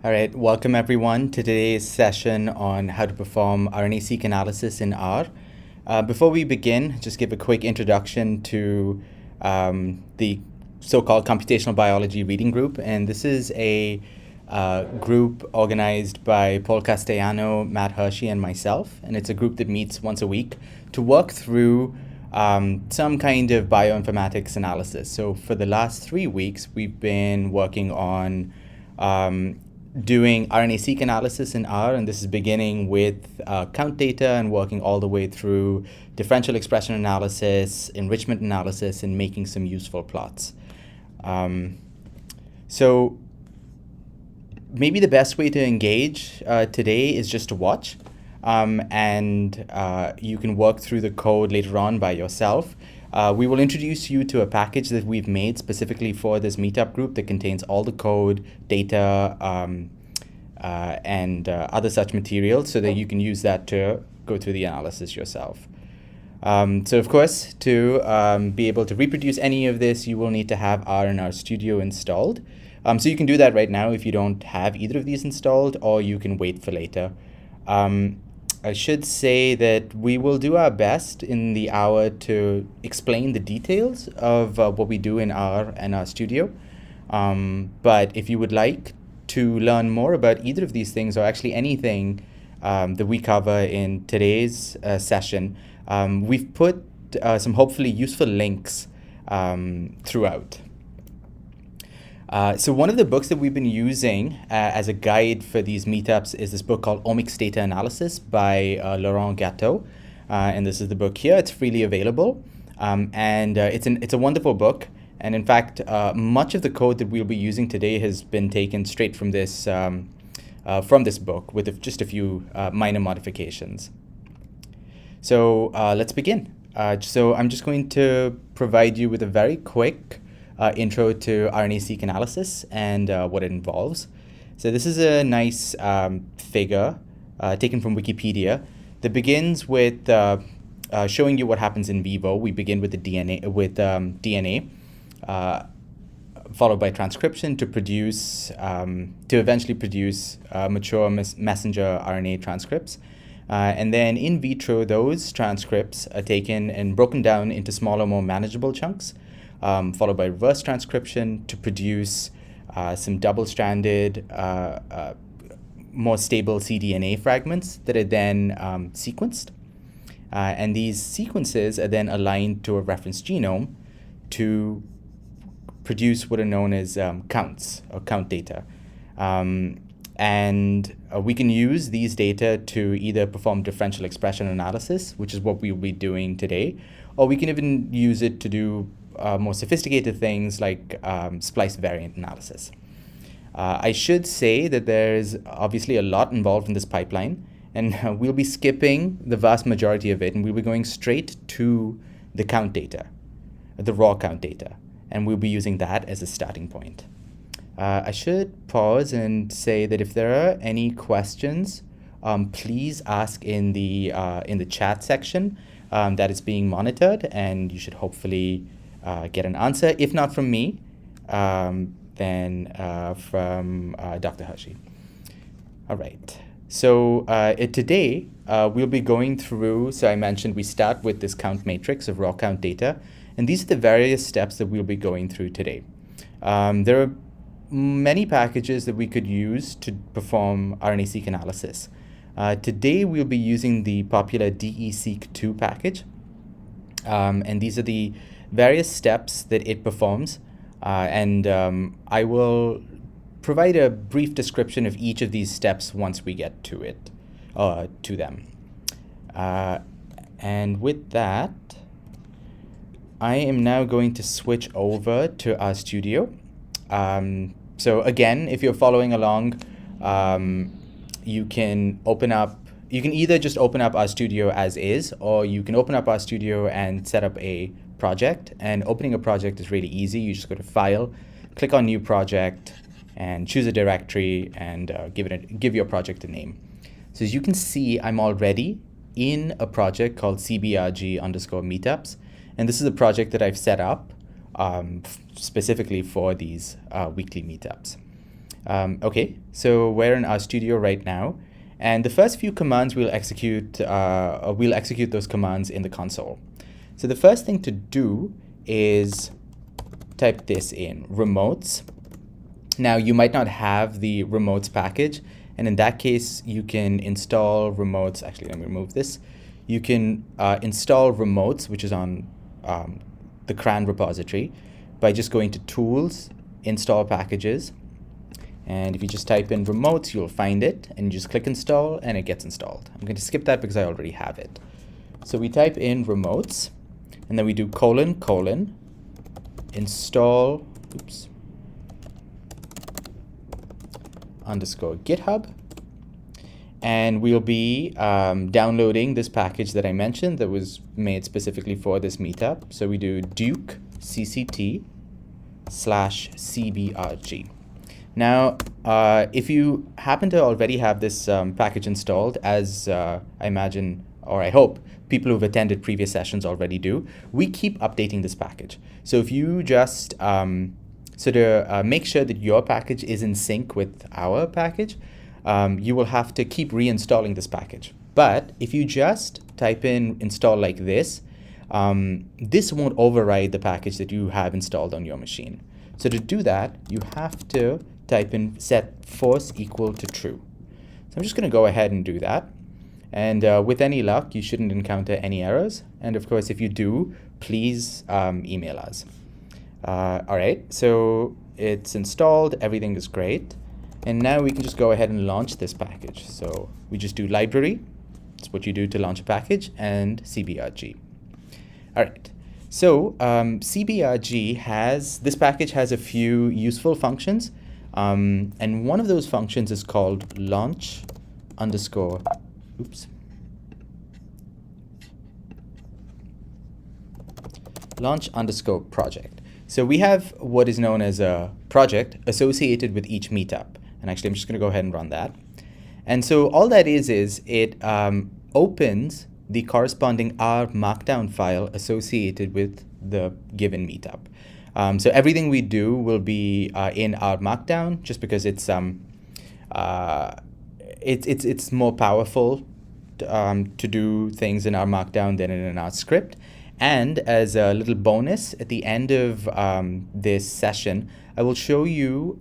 All right, welcome everyone to today's session on how to perform RNA-seq analysis in R. Before we begin, just give a quick introduction to the so-called computational biology reading group. And this is a group organized by Paul Castellano, Matt Hershey, and myself. And it's a group that meets once a week to work through some kind of bioinformatics analysis. So for the last 3 weeks, we've been working on doing RNA-seq analysis in R, and this is beginning with count data and working all the way through differential expression analysis, enrichment analysis, and making some useful plots. So maybe the best way to engage today is just to watch, and you can work through the code later on by yourself. We will introduce you to a package that we've made specifically for this meetup group that contains all the code, data, and other such materials so that you can use that to go through the analysis yourself. So of course, to be able to reproduce any of this, you will need to have R and R Studio installed. So you can do that right now if you don't have either of these installed, or you can wait for later. I should say that we will do our best in the hour to explain the details of what we do in R and R Studio. But if you would like to learn more about either of these things, or actually anything that we cover in today's session, we've put some hopefully useful links throughout. So one of the books that we've been using as a guide for these meetups is this book called Omics Data Analysis by Laurent Gatteau. And this is the book here. It's freely available. And it's a wonderful book. And in fact, much of the code that we'll be using today has been taken straight from this book with just a few minor modifications. So let's begin. So I'm just going to provide you with a very quick intro to RNA-seq analysis and what it involves. So this is a nice figure taken from Wikipedia that begins with showing you what happens in vivo. We begin with the DNA, followed by transcription to eventually produce mature messenger RNA transcripts. And then in vitro, those transcripts are taken and broken down into smaller, more manageable chunks, followed by reverse transcription to produce some double-stranded, more stable cDNA fragments that are then sequenced. And these sequences are then aligned to a reference genome to produce what are known as counts, or count data. And we can use these data to either perform differential expression analysis, which is what we'll be doing today, or we can even use it to do more sophisticated things like splice variant analysis. I should say that there's obviously a lot involved in this pipeline, and we'll be skipping the vast majority of it, and we'll be going straight to the count data, the raw count data, and we'll be using that as a starting point. I should pause and say that if there are any questions, please ask in the chat section that is being monitored, and you should hopefully get an answer. If not from me, then from Dr. Hershey. All right. So today we'll be going through, so I mentioned we start with this count matrix of raw count data, and these are the various steps that we'll be going through today. There are many packages that we could use to perform RNA-seq analysis. Today we'll be using the popular DE-seq2 package, and these are the various steps that it performs, and I will provide a brief description of each of these steps once we get to them. And with that, I am now going to switch over to our studio. So again, if you're following along, you can either just open up our studio as is, or you can open up our studio and set up a project. And opening a project is really easy. You just go to File, click on New Project, and choose a directory, and give your project a name. So as you can see, I'm already in a project called CBRG_meetups, and this is a project that I've set up specifically for these weekly meetups. Okay, so we're in RStudio right now, and the first few commands we'll execute those commands in the console. So the first thing to do is type this in, remotes. Now you might not have the remotes package, and in that case you can install remotes. Actually, let me remove this. You can install remotes, which is on the CRAN repository, by just going to Tools, Install Packages, and if you just type in remotes, you'll find it, and you just click install, and it gets installed. I'm going to skip that because I already have it. So we type in remotes, and then we do : install _GitHub, and we'll be downloading this package that I mentioned that was made specifically for this meetup. So we do duke cct/cbrg. Now, if you happen to already have this package installed, as I imagine, or I hope, people who've attended previous sessions already do, we keep updating this package. So if you just make sure that your package is in sync with our package, you will have to keep reinstalling this package. But if you just type in install like this, this won't override the package that you have installed on your machine. So to do that, you have to type in set force equal to true. So I'm just going to go ahead and do that. And with any luck, you shouldn't encounter any errors. And of course, if you do, please email us. All right, so it's installed, everything is great. And now we can just go ahead and launch this package. So we just do library, that's what you do to launch a package, and cbrg. All right, so cbrg this package has a few useful functions. And one of those functions is called launch underscore project. So we have what is known as a project associated with each meetup. And actually, I'm just going to go ahead and run that. And so all that is it opens the corresponding R Markdown file associated with the given meetup. So everything we do will be in R Markdown, just because it's more powerful to do things in R Markdown than in an R script. And as a little bonus, at the end of this session, I will show you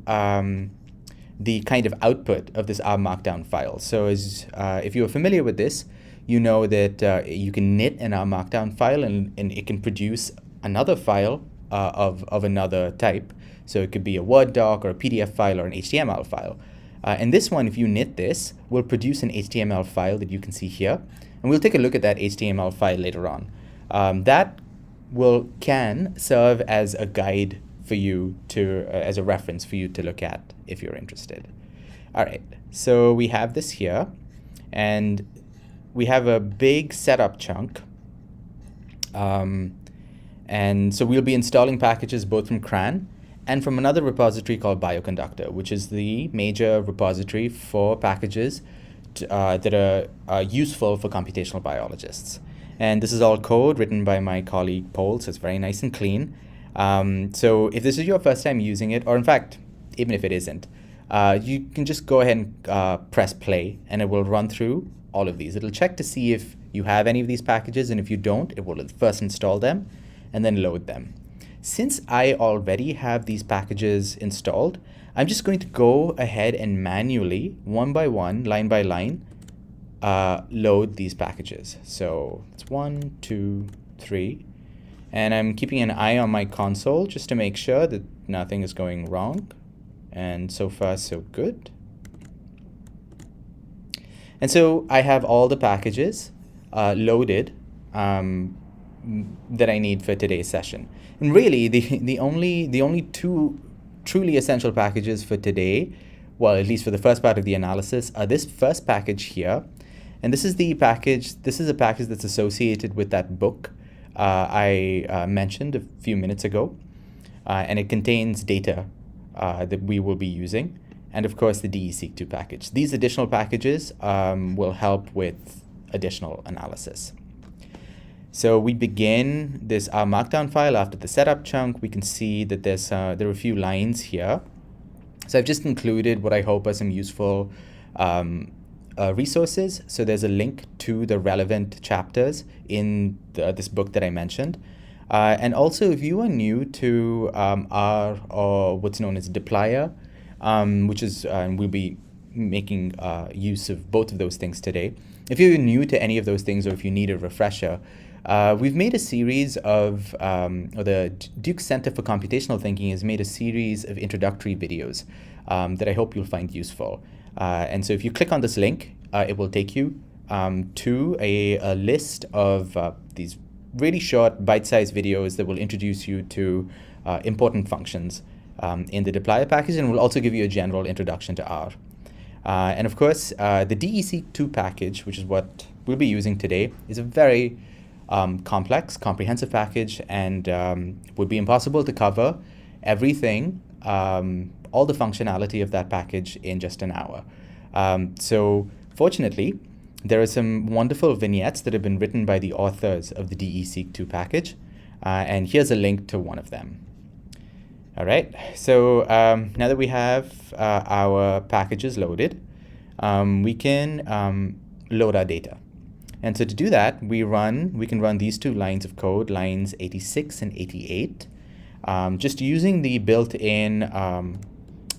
the kind of output of this R Markdown file. So as if you're familiar with this, you know that you can knit an R Markdown file, and it can produce another file of another type. So it could be a Word doc or a PDF file or an HTML file. And this one, if you knit this, will produce an HTML file that you can see here. And we'll take a look at that HTML file later on. That can serve as a guide for you as a reference for you to look at if you're interested. All right, so we have this here, and we have a big setup chunk. And so we'll be installing packages both from CRAN and from another repository called Bioconductor, which is the major repository for packages that are useful for computational biologists. And this is all code written by my colleague Paul, so it's very nice and clean. So if this is your first time using it, or in fact, even if it isn't, you can just go ahead and press play, and it will run through all of these. It'll check to see if you have any of these packages, and if you don't, it will first install them and then load them. Since I already have these packages installed, I'm just going to go ahead and manually, one by one, line by line, load these packages. So it's 1, 2, 3. And I'm keeping an eye on my console just to make sure that nothing is going wrong. And so far, so good. And so I have all the packages loaded that I need for today's session. And really, the only two truly essential packages for today, well, at least for the first part of the analysis, are this first package here. And this is the package. This is a package that's associated with that book I mentioned a few minutes ago. And it contains data that we will be using. And of course, the DE-seq2 package. These additional packages will help with additional analysis. So we begin this Markdown file after the setup chunk. We can see that there are a few lines here. So I've just included what I hope are some useful resources. So there's a link to the relevant chapters in this book that I mentioned. And also, if you are new to R, or what's known as dplyr, which is, and we'll be making use of both of those things today. If you're new to any of those things, or if you need a refresher, we've made a series of, or the Duke Center for Computational Thinking has made a series of introductory videos that I hope you'll find useful. And so if you click on this link, it will take you to a list of these really short, bite-sized videos that will introduce you to important functions in the dplyr package, and will also give you a general introduction to R. And of course, the DE-seq2 package, which is what we'll be using today, is a very complex, comprehensive package, and would be impossible to cover everything, all the functionality of that package in just an hour. So fortunately, there are some wonderful vignettes that have been written by the authors of the DE-seq2 package, and here's a link to one of them. All right, so now that we have our packages loaded, we can load our data. And so to do that, we can run these two lines of code, lines 86 and 88, just using the built-in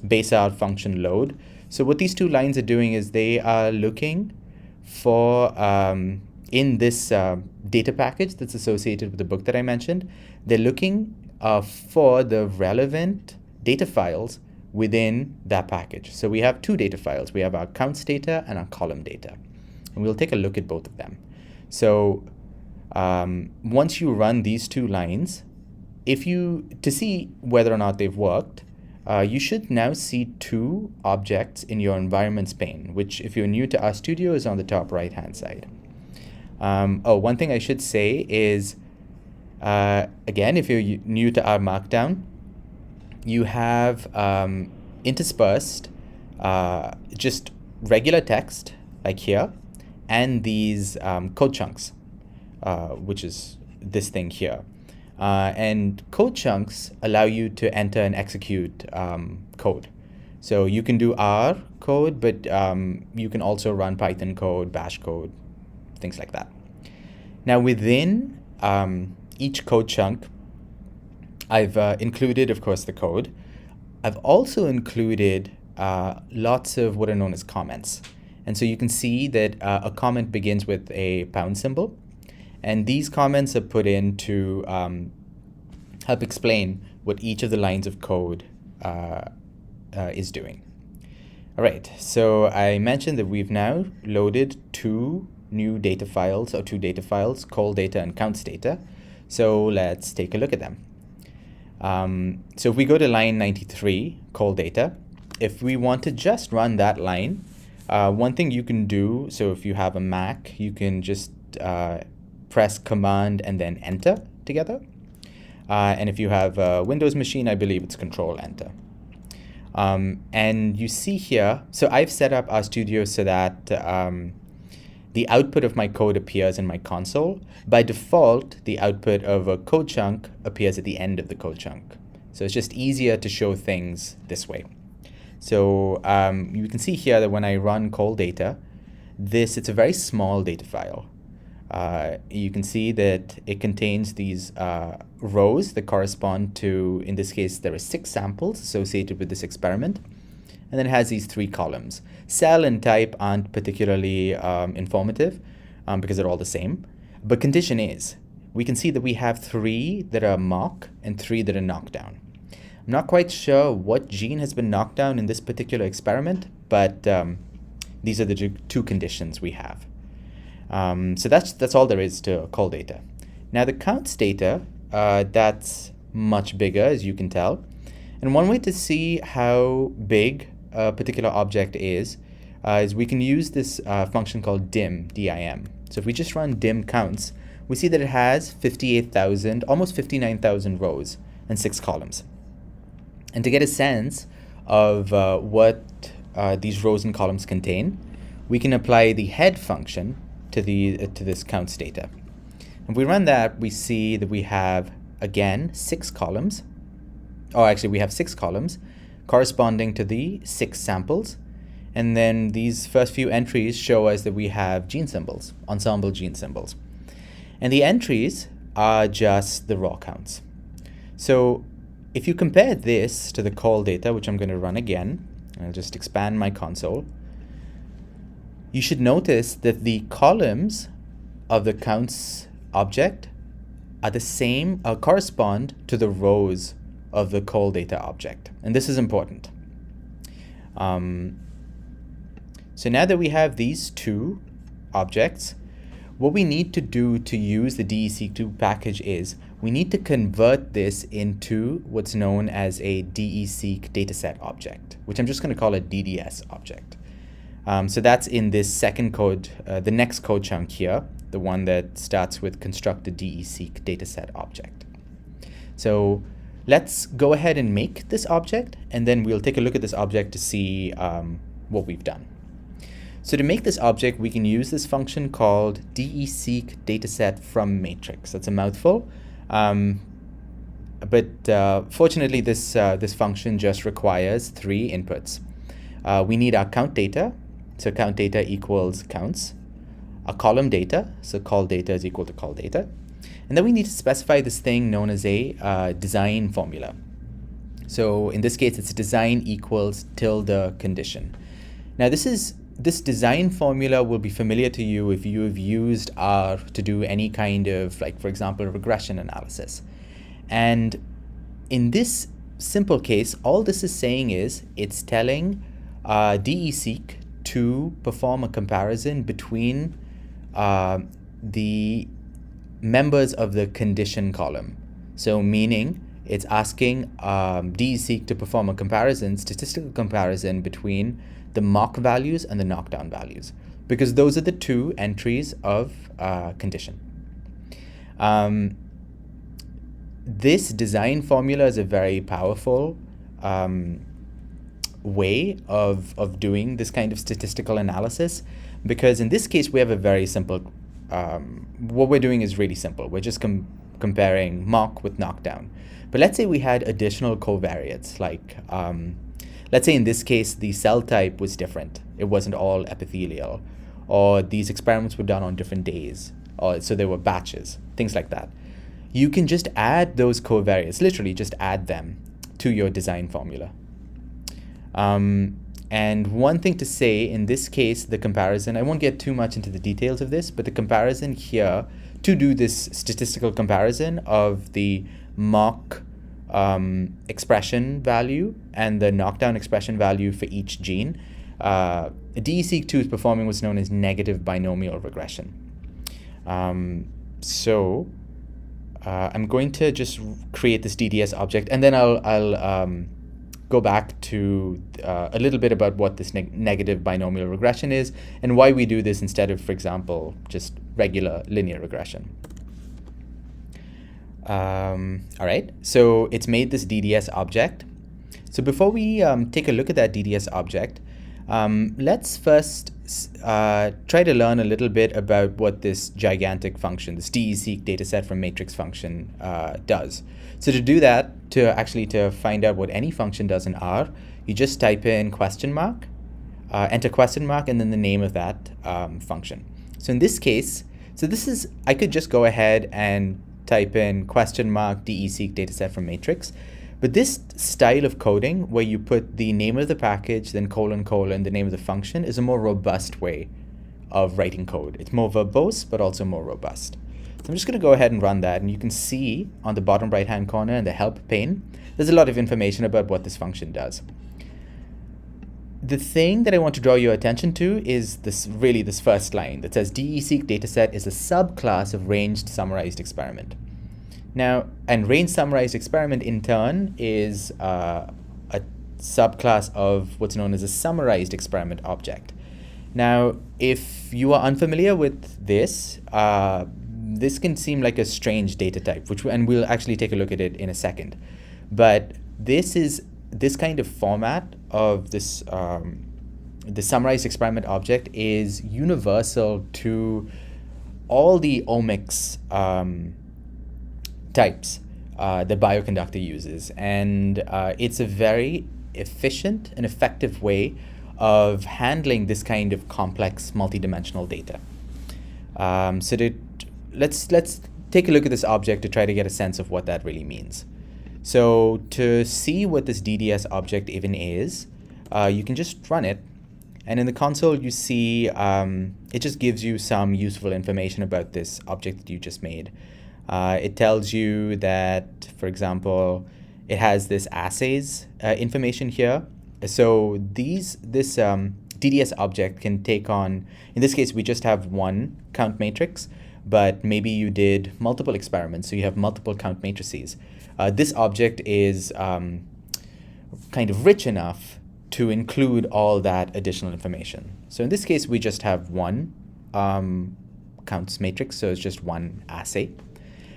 base out function load. So what these two lines are doing is they are looking for, in this data package that's associated with the book that I mentioned, they're looking for the relevant data files within that package. So we have two data files. We have our counts data and our column data. And we'll take a look at both of them. So once you run these two lines, to see whether or not they've worked, you should now see two objects in your environments pane, which if you're new to RStudio is on the top right-hand side. One thing I should say is, again, if you're new to R Markdown, you have interspersed just regular text, like here, and these code chunks, which is this thing here. And code chunks allow you to enter and execute code. So you can do R code, but you can also run Python code, Bash code, things like that. Now within each code chunk, I've included, of course, the code. I've also included lots of what are known as comments. And so you can see that a comment begins with a pound symbol. And these comments are put in to help explain what each of the lines of code is doing. All right, so I mentioned that we've now loaded two data files, call data and counts data. So let's take a look at them. So if we go to line 93, call data, if we want to just run that line, one thing you can do, so if you have a Mac, you can just press Command and then Enter together. And if you have a Windows machine, I believe it's Control Enter. And you see here, so I've set up RStudio so that the output of my code appears in my console. By default, the output of a code chunk appears at the end of the code chunk. So it's just easier to show things this way. So you can see here that when I run call data, it's a very small data file. You can see that it contains these rows that correspond to, in this case, there are 6 samples associated with this experiment. And then it has these 3 columns. Cell and type aren't particularly informative because they're all the same. But condition is, we can see that we have 3 that are mock and 3 that are knockdown. I'm not quite sure what gene has been knocked down in this particular experiment, but these are the 2 conditions we have. So that's all there is to call data. Now the counts data, that's much bigger, as you can tell. And one way to see how big a particular object is we can use this function called dim, D-I-M. So if we just run dim counts, we see that it has 58,000, almost 59,000 rows and 6 columns. And to get a sense of what these rows and columns contain, we can apply the head function to this counts data. If we run that, we see that we have, again, 6 columns. Oh, actually, we have 6 columns corresponding to the 6 samples. And then these first few entries show us that we have gene symbols, ensemble gene symbols. And the entries are just the raw counts. So if you compare this to the call data, which I'm going to run again, I'll just expand my console, you should notice that the columns of the counts object are the same, correspond to the rows of the call data object. And this is important. So now that we have these two objects, what we need to do to use the DE-seq2 package is we need to convert this into what's known as a DE-seq dataset object, which I'm just going to call a DDS object. So that's in this second code, the next code chunk here, the one that starts with construct a DE-seq dataset object. So let's go ahead and make this object, and then we'll take a look at this object to see what we've done. So to make this object, we can use this function called DE-seq dataset from matrix. That's a mouthful, but fortunately this function just requires 3 inputs. We need our count data, so count data equals counts, a column data, so call data is equal to call data, and then we need to specify this thing known as a design formula. So in this case, it's design equals tilde condition. Now this design formula will be familiar to you if you have used R to do any kind of, like, for example, regression analysis. And in this simple case, all this is saying is it's telling DE-seq to perform a comparison between the members of the condition column. So meaning it's asking DE-seq to perform a comparison, statistical comparison between the mock values and the knockdown values, because those are the 2 entries of condition. This design formula is a very powerful way of doing this kind of statistical analysis, because in this case we have a very simple, what we're doing is really simple. We're just comparing mock with knockdown. But let's say we had additional covariates, like let's say in this case, the cell type was different. It wasn't all epithelial, or these experiments were done on different days, or so there were batches, things like that. You can just add those covariates, literally just add them to your design formula. And one thing to say, in this case, the comparison, I won't get too much into the details of this, but the comparison here, to do this statistical comparison of the mock expression value and the knockdown expression value for each gene, DE-seq2 is performing what's known as negative binomial regression. So I'm going to just create this DDS object, and then I'll go back to a little bit about what this negative binomial regression is and why we do this instead of, for example, just regular linear regression. All right, so it's made this DDS object. So before we take a look at that DDS object, let's first try to learn a little bit about what this gigantic function, this DE-seq dataset from matrix function, does. So to do that, to find out what any function does in R, you just type in question mark, enter question mark, and then the name of that function. So in this case, I could just go ahead and type in question mark DE-seq dataset from matrix. But this style of coding, where you put the name of the package, then colon, colon, the name of the function, is a more robust way of writing code. It's more verbose, but also more robust. So I'm just going to go ahead and run that. And you can see on the bottom right-hand corner in the help pane, there's a lot of information about what this function does. The thing that I want to draw your attention to is this first line that says DE-seq dataset is a subclass of ranged summarized experiment. Now, and range summarized experiment in turn is a subclass of what's known as a summarized experiment object. Now, if you are unfamiliar with this, this can seem like a strange data type, and we'll actually take a look at it in a second. But this kind of format of this the summarized experiment object is universal to all the omics types the bioconductor uses, and it's a very efficient and effective way of handling this kind of complex multidimensional data. Let's take a look at this object to try to get a sense of what that really means. So to see what this DDS object even is, you can just run it. And in the console, you see it just gives you some useful information about this object that you just made. It tells you that, for example, it has this assays information here. So this DDS object can take on, in this case, we just have one count matrix, but maybe you did multiple experiments, so you have multiple count matrices. This object is kind of rich enough to include all that additional information. So in this case, we just have one counts matrix, so it's just one assay.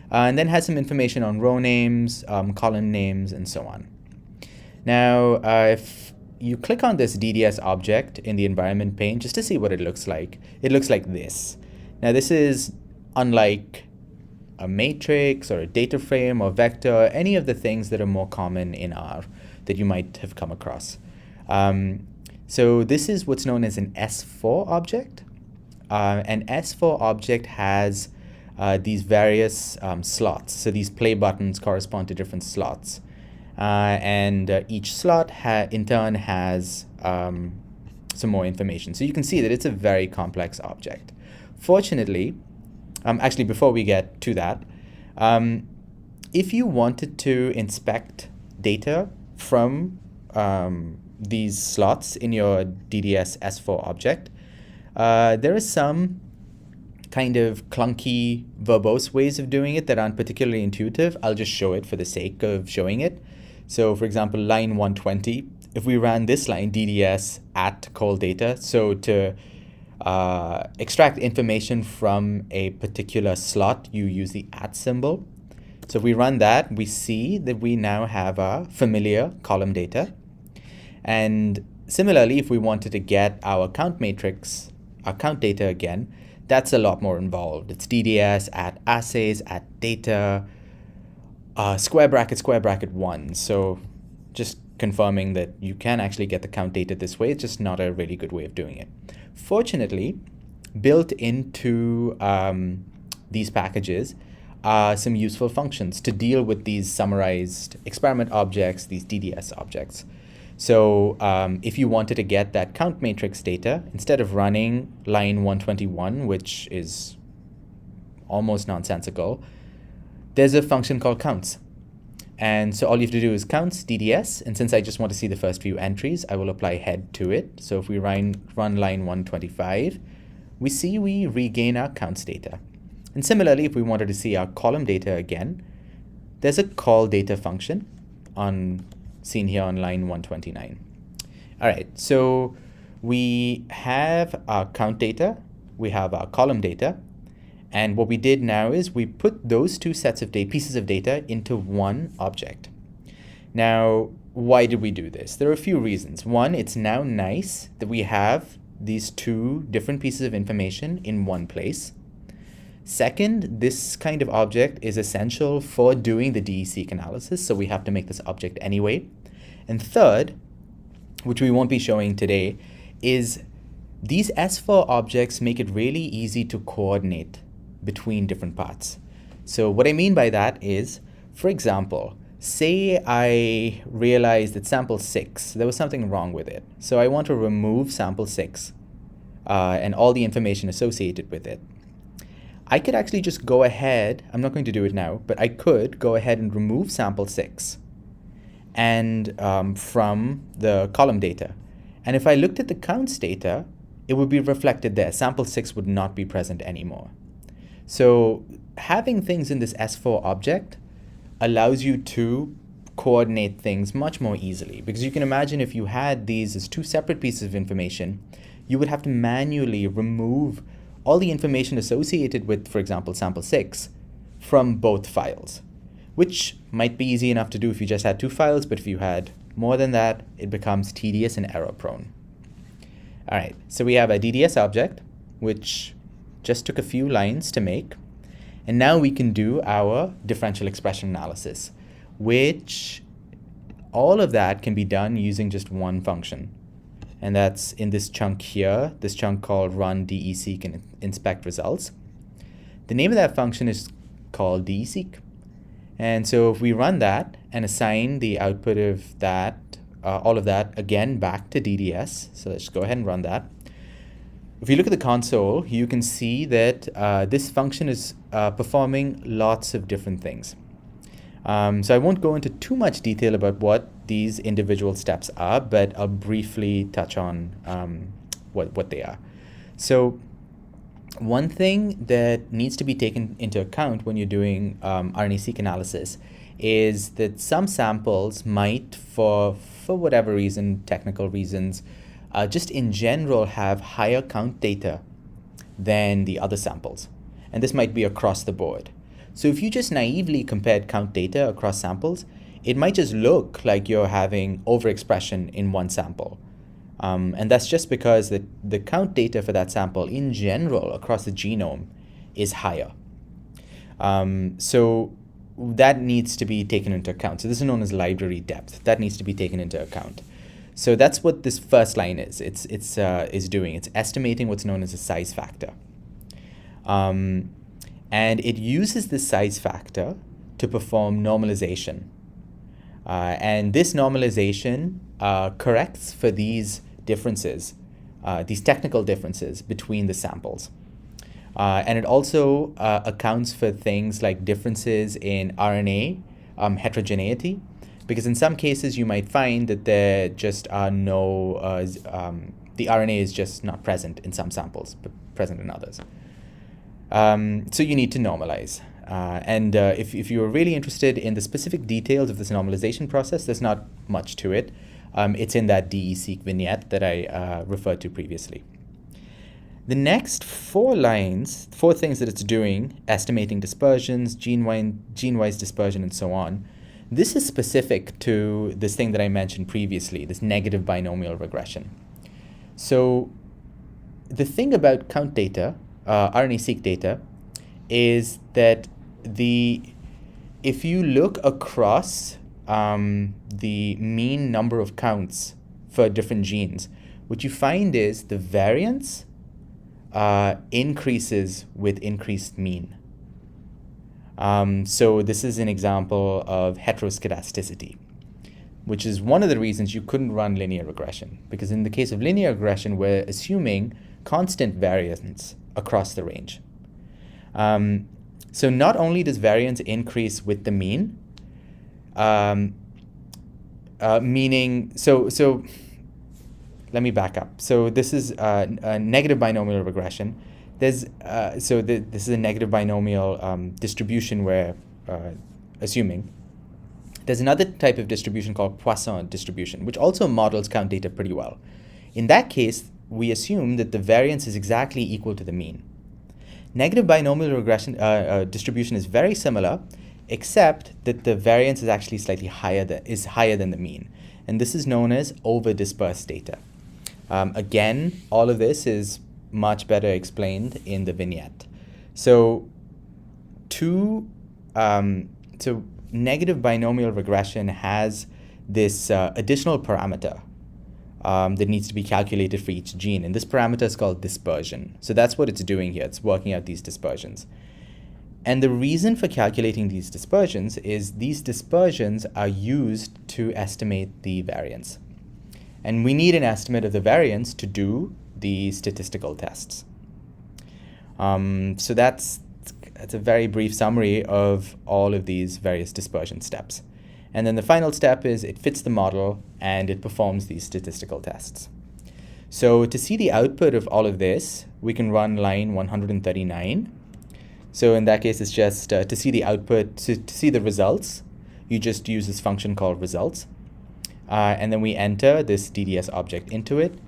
And then has some information on row names, column names, and so on. Now, if you click on this DDS object in the environment pane just to see what it looks like this. Now, this is unlike a matrix or a data frame or vector, any of the things that are more common in R that you might have come across. So this is what's known as an S4 object. An S4 object has these various slots. So these play buttons correspond to different slots. And each slot in turn has some more information. So you can see that it's a very complex object. Fortunately, actually before we get to that, if you wanted to inspect data from these slots in your DDS S4 object, there are some kind of clunky, verbose ways of doing it that aren't particularly intuitive. I'll just show it for the sake of showing it. So for example, line 120, if we ran this line, DDS at call data, so to extract information from a particular slot, you use the at symbol. So if we run that, we see that we now have a familiar column data. And similarly, if we wanted to get our count matrix, our count data again, that's a lot more involved. It's DDS at assays at data, square bracket 1. So just confirming that you can actually get the count data this way. It's just not a really good way of doing it. Fortunately, built into these packages are some useful functions to deal with these summarized experiment objects, these DDS objects. So if you wanted to get that count matrix data, instead of running line 121, which is almost nonsensical, there's a function called counts. And so all you have to do is counts DDS, and since I just want to see the first few entries, I will apply head to it. So if we run line 125, we regain our counts data. And similarly, if we wanted to see our column data again, there's a call data function seen here on line 129. All right, so we have our count data, we have our column data, and what we did now is we put those two sets of pieces of data into one object. Now, why did we do this? There are a few reasons. One, it's now nice that we have these two different pieces of information in one place. Second, this kind of object is essential for doing the DE-seq analysis, so we have to make this object anyway. And third, which we won't be showing today, is these S4 objects make it really easy to coordinate between different parts. So what I mean by that is, for example, say I realized that sample 6, there was something wrong with it. So I want to remove sample 6 and all the information associated with it. I could actually just go ahead, I'm not going to do it now, but I could go ahead and remove sample 6 and from the column data. And if I looked at the counts data, it would be reflected there. Sample 6 would not be present anymore. So having things in this S4 object allows you to coordinate things much more easily, because you can imagine if you had these as two separate pieces of information, you would have to manually remove all the information associated with, for example, sample 6 from both files, which might be easy enough to do if you just had two files, but if you had more than that, it becomes tedious and error prone. All right, so we have a DDS object, which just took a few lines to make, and now we can do our differential expression analysis, which all of that can be done using just one function. And that's in this chunk here, this chunk called run DE-seq and inspect results. The name of that function is called DE-seq. And so if we run that and assign the output of that, all of that again back to DDS, so let's go ahead and run that. If you look at the console, you can see that this function is performing lots of different things. So I won't go into too much detail about what these individual steps are, but I'll briefly touch on what they are. So one thing that needs to be taken into account when you're doing RNA-seq analysis is that some samples might, for whatever reason, technical reasons, just in general have higher count data than the other samples. And this might be across the board. So if you just naively compared count data across samples, it might just look like you're having overexpression in one sample. And that's just because the count data for that sample in general across the genome is higher. So that needs to be taken into account. So this is known as library depth. That needs to be taken into account. So that's what this first line is. It's doing. It's estimating what's known as a size factor. And it uses this size factor to perform normalization. And this normalization corrects for these differences, these technical differences between the samples. And it also accounts for things like differences in RNA heterogeneity, because in some cases you might find that there just are no, the RNA is just not present in some samples, but present in others. So you need to normalize. And if you're really interested in the specific details of this normalization process, there's not much to it. It's in that DE-seq vignette that I referred to previously. The next four things that it's doing, estimating dispersions, gene-wise dispersion, and so on, this is specific to this thing that I mentioned previously, this negative binomial regression. So the thing about count data, RNA-seq data, is that if you look across the mean number of counts for different genes, what you find is the variance increases with increased mean. So this is an example of heteroscedasticity, which is one of the reasons you couldn't run linear regression, because in the case of linear regression, we're assuming constant variance across the range. So not only does variance increase with the mean, meaning, so let me back up. So this is a negative binomial regression. This is a negative binomial distribution we're assuming. There's another type of distribution called Poisson distribution, which also models count data pretty well. In that case, we assume that the variance is exactly equal to the mean. Negative binomial regression distribution is very similar, except that the variance is actually slightly higher than the mean. And this is known as over-dispersed data. Again, all of this is much better explained in the vignette. So negative binomial regression has this additional parameter that needs to be calculated for each gene. And this parameter is called dispersion. So that's what it's doing here. It's working out these dispersions. And the reason for calculating these dispersions is these dispersions are used to estimate the variance. And we need an estimate of the variance to do the statistical tests. So that's a very brief summary of all of these various dispersion steps. And then the final step is it fits the model and it performs these statistical tests. So to see the output of all of this, we can run line 139. So in that case, it's just to see the output, to see the results, you just use this function called results. And then we enter this DDS object into it.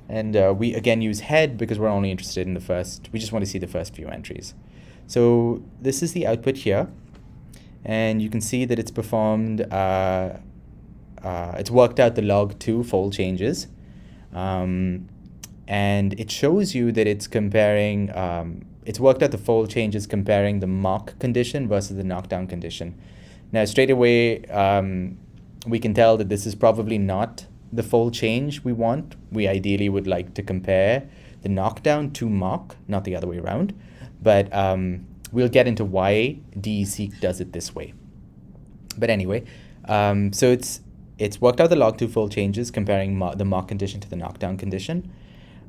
And we again use head because we're only interested in we just want to see the first few entries. So this is the output here. And you can see that it's performed, it's worked out the log2 fold changes. And it shows you that it's comparing, it's worked out the fold changes comparing the mock condition versus the knockdown condition. Now, straight away, we can tell that this is probably not the fold change we want. We ideally would like to compare the knockdown to mock, not the other way around. But we'll get into why DE-seq does it this way. But anyway, so it's worked out the log2 fold changes comparing the mock condition to the knockdown condition.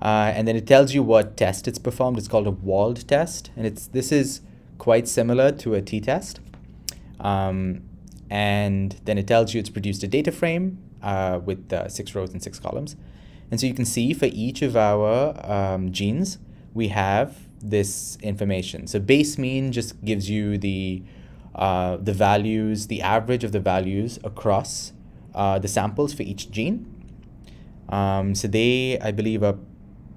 And then it tells you what test it's performed. It's called a walled test. And this is quite similar to a t-test. And then it tells you it's produced a data frame with 6 rows and 6 columns. And so you can see for each of our genes, we have this information. So base mean just gives you the values, the average of the values across the samples for each gene. So they, I believe, are,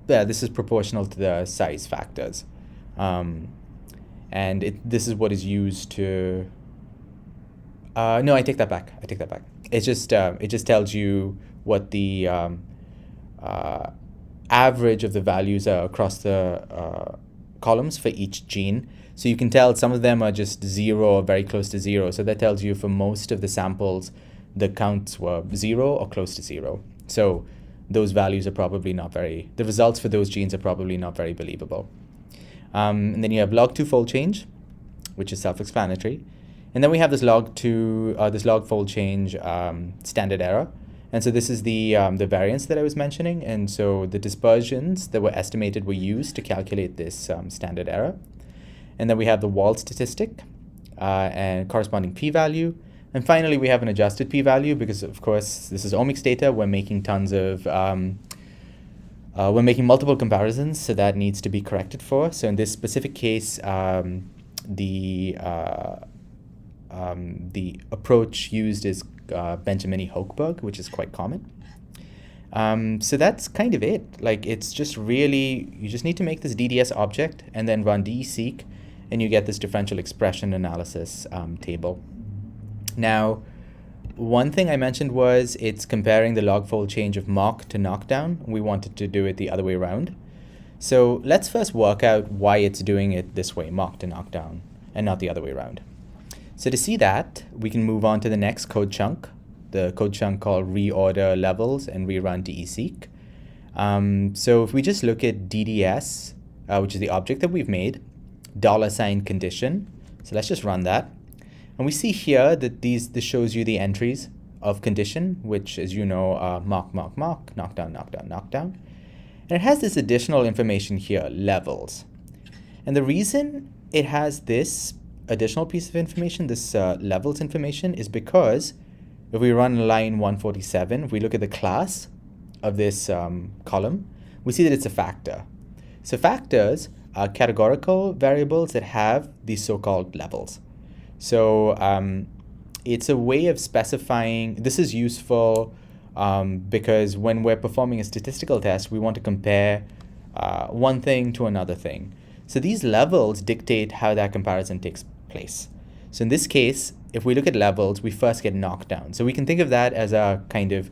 this is proportional to the size factors. And this is what is used to, no, I take that back. It just tells you what the average of the values are across the columns for each gene. So you can tell some of them are just 0 or very close to 0. So that tells you for most of the samples, the counts were 0 or close to 0. So those values are probably not very, the results for those genes are probably not very believable. And then you have log2 fold change, which is self-explanatory. And then we have this log fold change standard error. And so this is the variance that I was mentioning. And so the dispersions that were estimated were used to calculate this standard error. And then we have the walled statistic and corresponding p-value. And finally, we have an adjusted p-value because, of course, this is omics data. We're making tons of, we're making multiple comparisons, so that needs to be corrected for. So in this specific case, the approach used is Benjamini-Hochberg, which is quite common. So that's kind of it. Like, it's just really, you just need to make this DDS object and then run DE-seq, and you get this differential expression analysis table. Now, one thing I mentioned was it's comparing the log fold change of mock to knockdown. We wanted to do it the other way around. So let's first work out why it's doing it this way, mock to knockdown, and not the other way around. So to see that, we can move on to the next code chunk, the code chunk called Reorder Levels, and rerun DE-seq. So if we just look at DDS, which is the object that we've made, $sign condition. So let's just run that. And we see here that this shows you the entries of condition, which, as you know, are mock, mock, mock, knockdown, knockdown, knockdown. And it has this additional information here, levels. And the reason it has this additional piece of information, this levels information, is because if we run line 147, if we look at the class of this column, we see that it's a factor. So factors are categorical variables that have these so-called levels. So it's a way of specifying, this is useful because when we're performing a statistical test, we want to compare one thing to another thing. So these levels dictate how that comparison takes place. So in this case, if we look at levels, we first get knockdown. So we can think of that as a kind of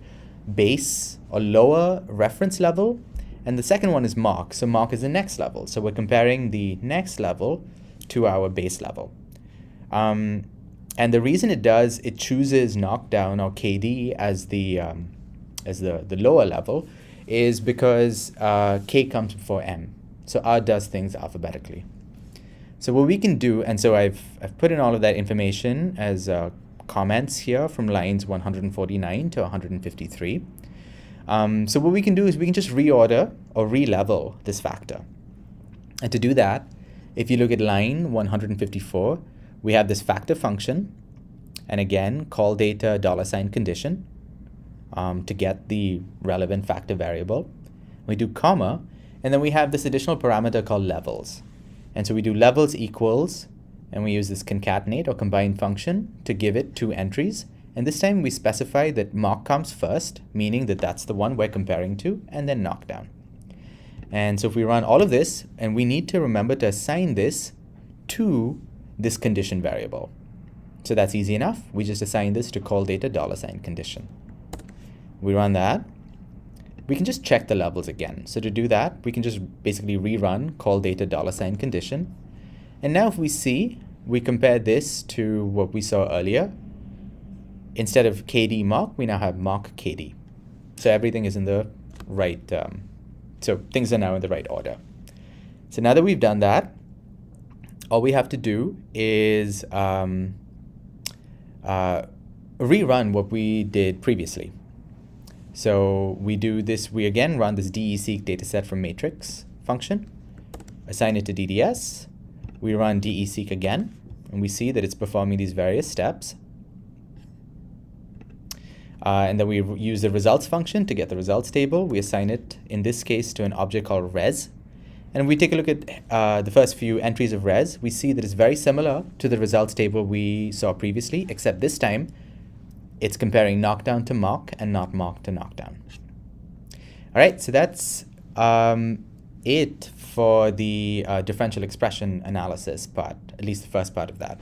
base or lower reference level. And the second one is mock. So mock is the next level. So we're comparing the next level to our base level. And the reason it does, it chooses knockdown or KD as the lower level is because K comes before M. So R does things alphabetically. So what we can do, and so I've put in all of that information as comments here from lines 149 to 153. So what we can do is we can just reorder or re-level this factor. And to do that, if you look at line 154, we have this factor function, and again, call data $sign condition to get the relevant factor variable. We do comma, and then we have this additional parameter called levels. And so we do levels equals, and we use this concatenate or combine function to give it 2 entries. And this time we specify that mock comes first, meaning that that's the one we're comparing to, and then knockdown. And so if we run all of this, and we need to remember to assign this to this condition variable. So that's easy enough. We just assign this to call data $sign condition. We run that. We can just check the levels again. So to do that, we can just basically rerun call data $sign condition. And now if we see, we compare this to what we saw earlier. instead of KD mock, we now have mock KD. So everything is in the right, so things are now in the right order. So now that we've done that, all we have to do is rerun what we did previously. So we do this, we again run this DE-seq dataset from matrix function, assign it to DDS, we run DE-seq again, and we see that it's performing these various steps. And then we use the results function to get the results table. We assign it, in this case, to an object called res. And we take a look at the first few entries of res. We see that it's very similar to the results table we saw previously, except this time it's comparing knockdown to mock and not mock to knockdown. All right, so that's it for the differential expression analysis part, at least the first part of that.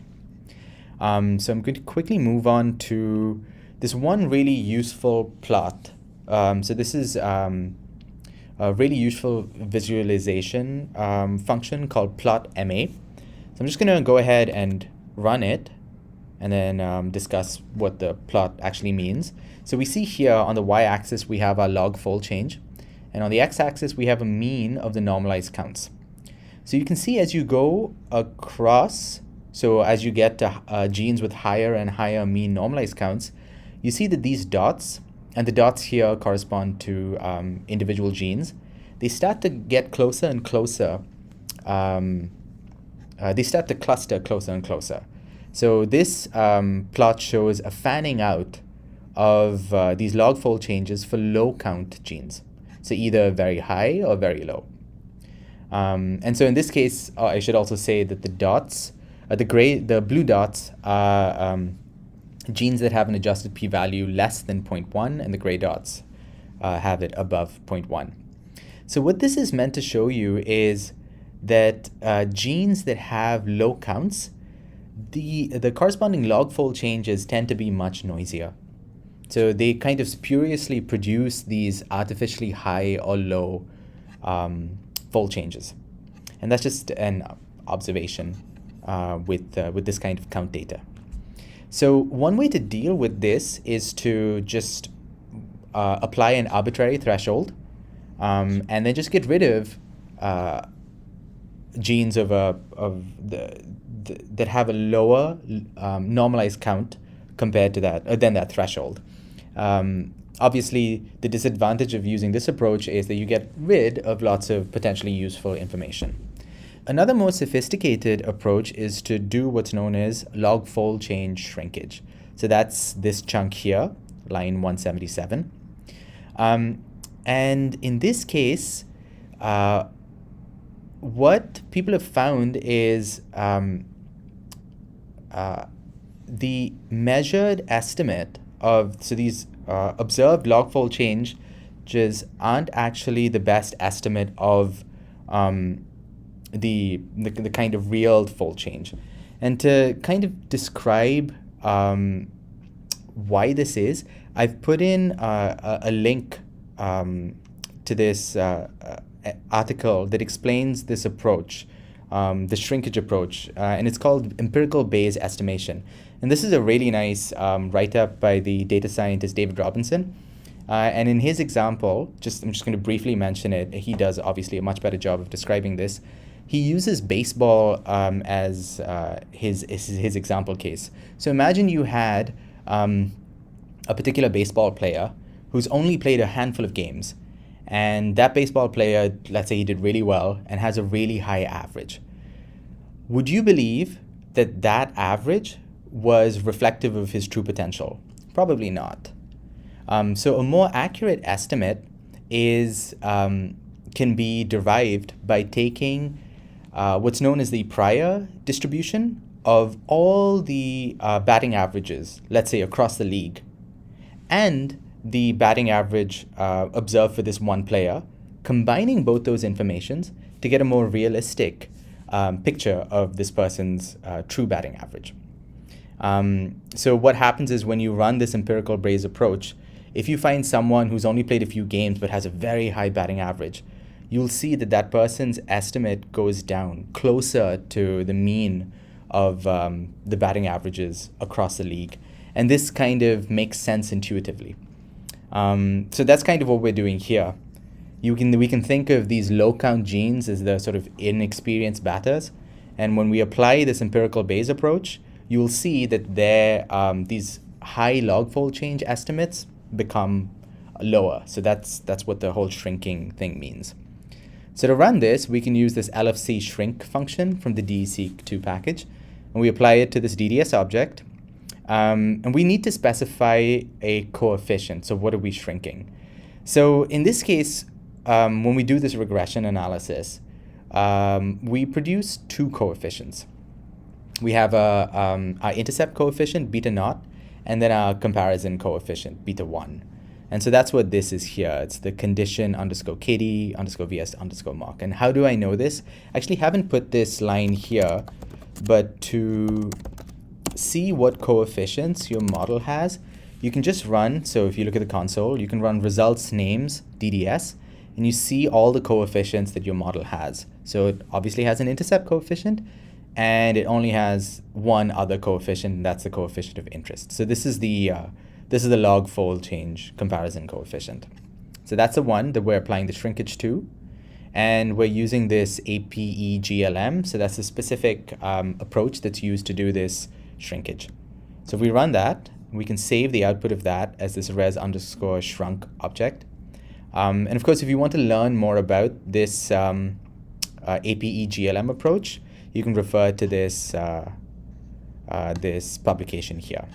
So I'm going to quickly move on to this one really useful plot. So this is a really useful visualization function called plot MA. So I'm just going to go ahead and run it and then discuss what the plot actually means. So we see here on the y-axis we have our log fold change, and on the x-axis we have a mean of the normalized counts. So you can see as you go across, so as you get to genes with higher and higher mean normalized counts, you see that these dots, and the dots here correspond to individual genes, they start to get closer and closer. They start to cluster closer and closer. So this plot shows a fanning out of these log fold changes for low count genes. So either very high or very low. And so in this case, I should also say that the dots, the blue dots are genes that have an adjusted p-value less than 0.1, and the gray dots have it above 0.1. So what this is meant to show you is that genes that have low counts, the corresponding log fold changes tend to be much noisier. So they kind of spuriously produce these artificially high or low fold changes. And that's just an observation with this kind of count data. So one way to deal with this is to just apply an arbitrary threshold and then just get rid of genes that have a lower normalized count compared to that than that threshold. Obviously, the disadvantage of using this approach is that you get rid of lots of potentially useful information. Another more sophisticated approach is to do what's known as log fold change shrinkage. So that's this chunk here, line 177. And in this case, what people have found is the measured estimate of, so these observed log fold changes aren't actually the best estimate of the kind of real fold change. And to kind of describe why this is, I've put in a link to this article that explains this approach, the shrinkage approach, and it's called empirical Bayes estimation. And this is a really nice write-up by the data scientist David Robinson. And in his example, I'm just going to briefly mention it. He does obviously a much better job of describing this. He uses baseball as his example case. So imagine you had a particular baseball player who's only played a handful of games. And that baseball player, let's say he did really well and has a really high average. Would you believe that that average was reflective of his true potential? Probably not. So a more accurate estimate is can be derived by taking what's known as the prior distribution of all the batting averages, let's say across the league, and the batting average observed for this one player, combining both those informations to get a more realistic picture of this person's true batting average. So what happens is when you run this empirical Bayes approach, if you find someone who's only played a few games but has a very high batting average, you'll see that that person's estimate goes down closer to the mean of the batting averages across the league. And this kind of makes sense intuitively. So that's kind of what we're doing here. We can think of these low count genes as the sort of inexperienced batters. And when we apply this empirical Bayes approach, you'll see that these high log fold change estimates become lower. So that's what the whole shrinking thing means. So to run this, we can use this LFC shrink function from the DESeq2 package, and we apply it to this DDS object. And we need to specify a coefficient. So what are we shrinking? So in this case, when we do this regression analysis, we produce two coefficients. We have our intercept coefficient, beta naught, and then our comparison coefficient, beta 1. And so that's what this is here. It's the condition underscore KD underscore VS underscore mark. And how do I know this? I actually haven't put this line here, but to see what coefficients your model has, you can just run, so if you look at the console, you can run results names DDS, and you see all the coefficients that your model has. So it obviously has an intercept coefficient, and it only has one other coefficient, and that's the coefficient of interest. So this is the log fold change comparison coefficient. So that's the one that we're applying the shrinkage to, and we're using this APE-GLM. So that's a specific approach that's used to do this shrinkage. So if we run that, we can save the output of that as this res underscore shrunk object. And of course, if you want to learn more about this APE-GLM approach, you can refer to this, this publication here.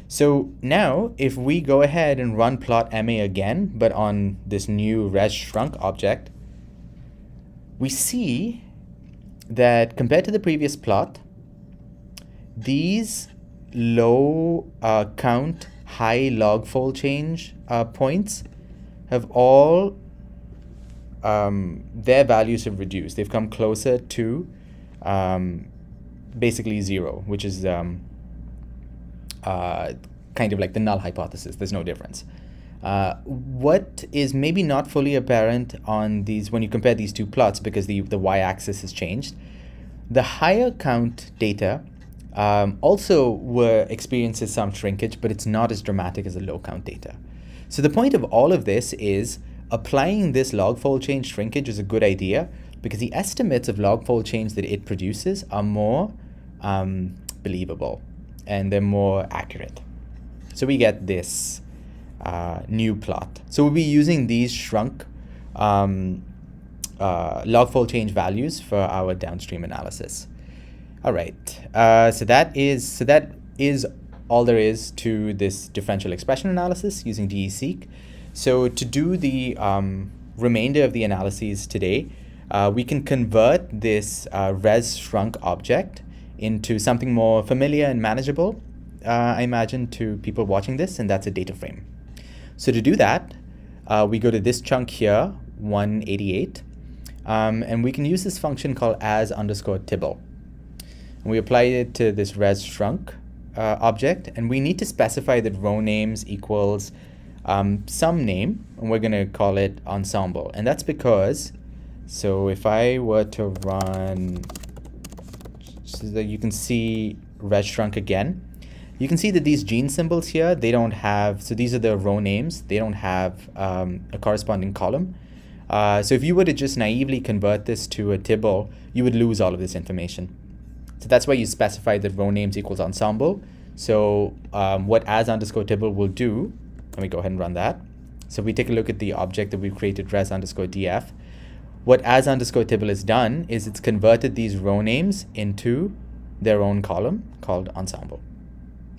So now, if we go ahead and run plot MA again, but on this new res shrunk object, we see that compared to the previous plot, these low count high log fold change points have all, their values have reduced. They've come closer to basically 0, which is kind of like the null hypothesis. There's no difference. What is maybe not fully apparent on these, when you compare these two plots, because the y-axis has changed, the higher count data also experiences some shrinkage, but it's not as dramatic as the low count data. So the point of all of this is applying this log fold change shrinkage is a good idea because the estimates of log fold change that it produces are more believable and they're more accurate. So we get this new plot. So we'll be using these shrunk log fold change values for our downstream analysis. All right, so that is all there is to this differential expression analysis using DESeq. So to do the remainder of the analyses today, we can convert this res shrunk object into something more familiar and manageable, I imagine, to people watching this, and that's a data frame. So to do that, we go to this chunk here, 188, and we can use this function called as underscore Tibble. And we apply it to this res shrunk object, and we need to specify that row names equals some name, and we're going to call it ensemble. And that's because, so if I were to run, so that you can see res shrunk again, you can see that these gene symbols here, they don't have, so these are the row names, they don't have a corresponding column. So if you were to just naively convert this to a Tibble, you would lose all of this information. So that's why you specify that row names equals ensemble. So what as underscore Tibble will do, let me go ahead and run that. So we take a look at the object that we've created, res underscore df. What as underscore Tibble has done is it's converted these row names into their own column called ensemble.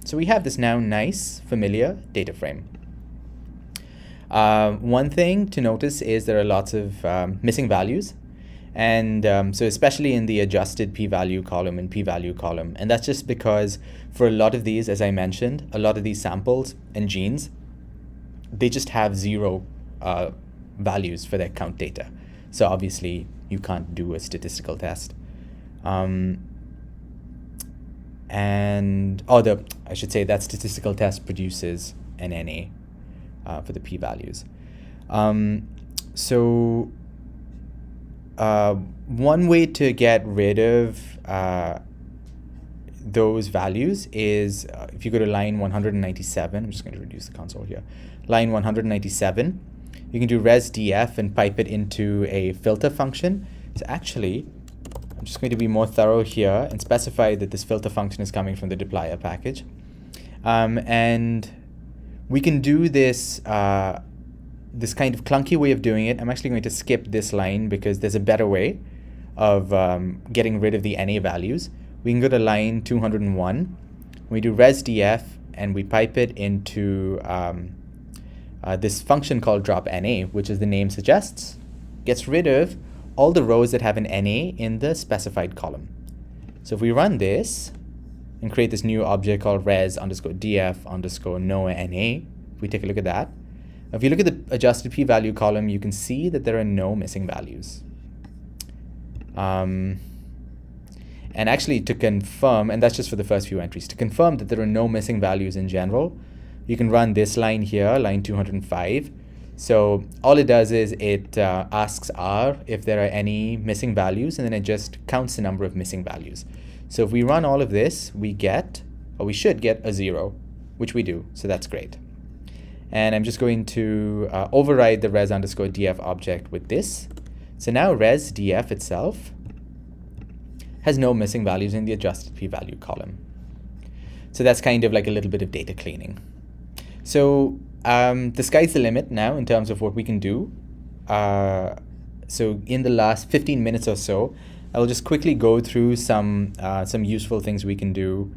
So we have this now nice, familiar data frame. One thing to notice is there are lots of missing values. And so especially in the adjusted p-value column and p-value column. And that's just because for a lot of these, as I mentioned, a lot of these samples and genes, they just have 0 values for their count data. So obviously you can't do a statistical test. I should say that statistical test produces an NA for the p-values. One way to get rid of those values is, if you go to line 197, I'm just going to reduce the console here, line 197, you can do res_df and pipe it into a filter function. So actually, I'm just going to be more thorough here and specify that this filter function is coming from the dplyr package. And we can do this, this kind of clunky way of doing it. I'm actually going to skip this line because there's a better way of getting rid of the NA values. We can go to line 201. We do res_df and we pipe it into this function called drop NA, which, as the name suggests, gets rid of all the rows that have an NA in the specified column. So if we run this and create this new object called res_df_no_NA, if we take a look at that, if you look at the adjusted p-value column, you can see that there are no missing values. And actually, to confirm, and that's just for the first few entries, to confirm that there are no missing values in general, you can run this line here, line 205. So all it does is it asks R if there are any missing values, and then it just counts the number of missing values. So if we run all of this, we get, or we should get, a 0, which we do, so that's great. And I'm just going to override the res_df object with this. So now res_df itself has no missing values in the adjusted p-value column. So that's kind of like a little bit of data cleaning. So the sky's the limit now in terms of what we can do. So in the last 15 minutes or so, I'll just quickly go through some useful things we can do.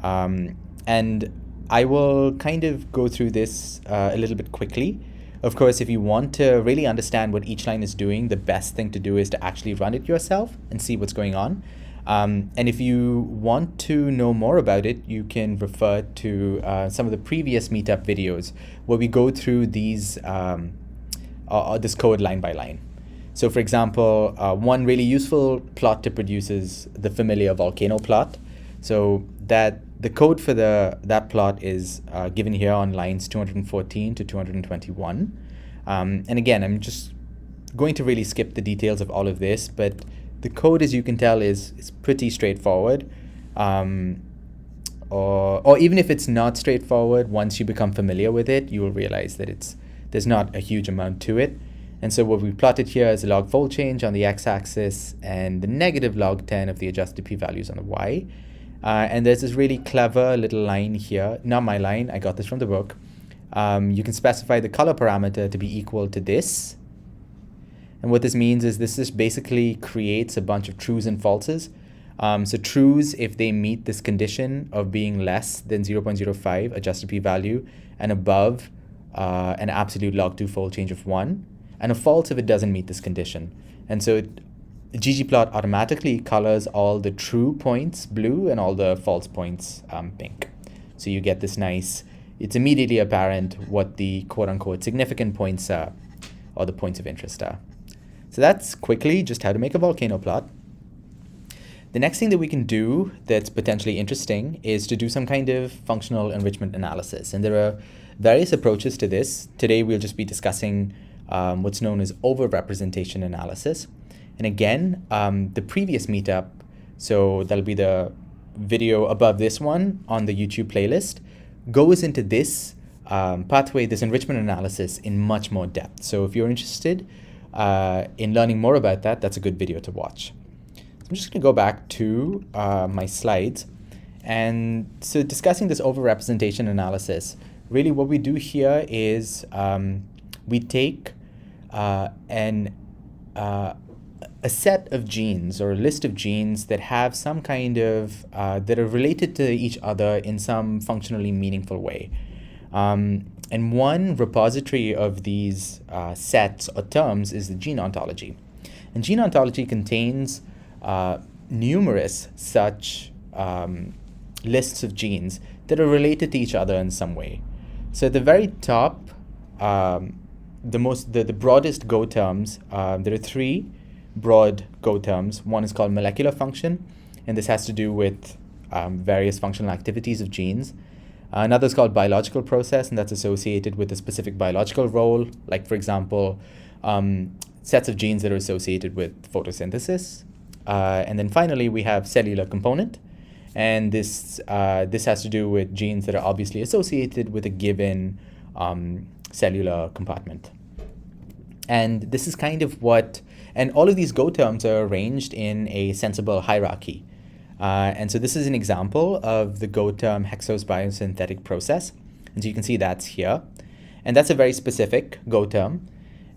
And I will kind of go through this a little bit quickly. Of course, if you want to really understand what each line is doing, the best thing to do is to actually run it yourself and see what's going on. And if you want to know more about it, you can refer to some of the previous meetup videos where we go through these this code line by line. So for example, one really useful plot to produce is the familiar volcano plot. So that the code for that plot is given here on lines 214 to 221. And again, I'm just going to really skip the details of all of this, but the code, as you can tell, is pretty straightforward. Or even if it's not straightforward, once you become familiar with it, you will realize that there's not a huge amount to it. And so what we plotted here is a log fold change on the x-axis and the negative log 10 of the adjusted p-values on the y. And there's this really clever little line here. Not my line, I got this from the book. You can specify the color parameter to be equal to this. And what this means is this just basically creates a bunch of trues and falses. So trues, if they meet this condition of being less than 0.05 adjusted p-value and above an absolute log 2 fold change of 1, and a false if it doesn't meet this condition. And so ggplot automatically colors all the true points blue and all the false points pink. So you get this nice, it's immediately apparent what the quote-unquote significant points are, or the points of interest are. So that's quickly just how to make a volcano plot. The next thing that we can do that's potentially interesting is to do some kind of functional enrichment analysis. And there are various approaches to this. Today we'll just be discussing what's known as overrepresentation analysis. And again, the previous meetup, so that'll be the video above this one on the YouTube playlist, goes into this pathway, this enrichment analysis in much more depth. So if you're interested in learning more about that, that's a good video to watch. So I'm just going to go back to my slides. And so discussing this overrepresentation analysis, really what we do here is we take a set of genes or a list of genes that have some kind of, that are related to each other in some functionally meaningful way. And one repository of these sets or terms is the gene ontology. And gene ontology contains numerous such lists of genes that are related to each other in some way. So at the very top, the broadest Go terms, there are three broad Go terms. One is called molecular function, and this has to do with various functional activities of genes. Another is called biological process, and that's associated with a specific biological role, like, for example, sets of genes that are associated with photosynthesis. And then finally, we have cellular component, And this has to do with genes that are obviously associated with a given cellular compartment. And this is kind of what, and all of these Go terms are arranged in a sensible hierarchy. And so this is an example of the Go term hexose biosynthetic process. And so you can see that's here. And that's a very specific Go term.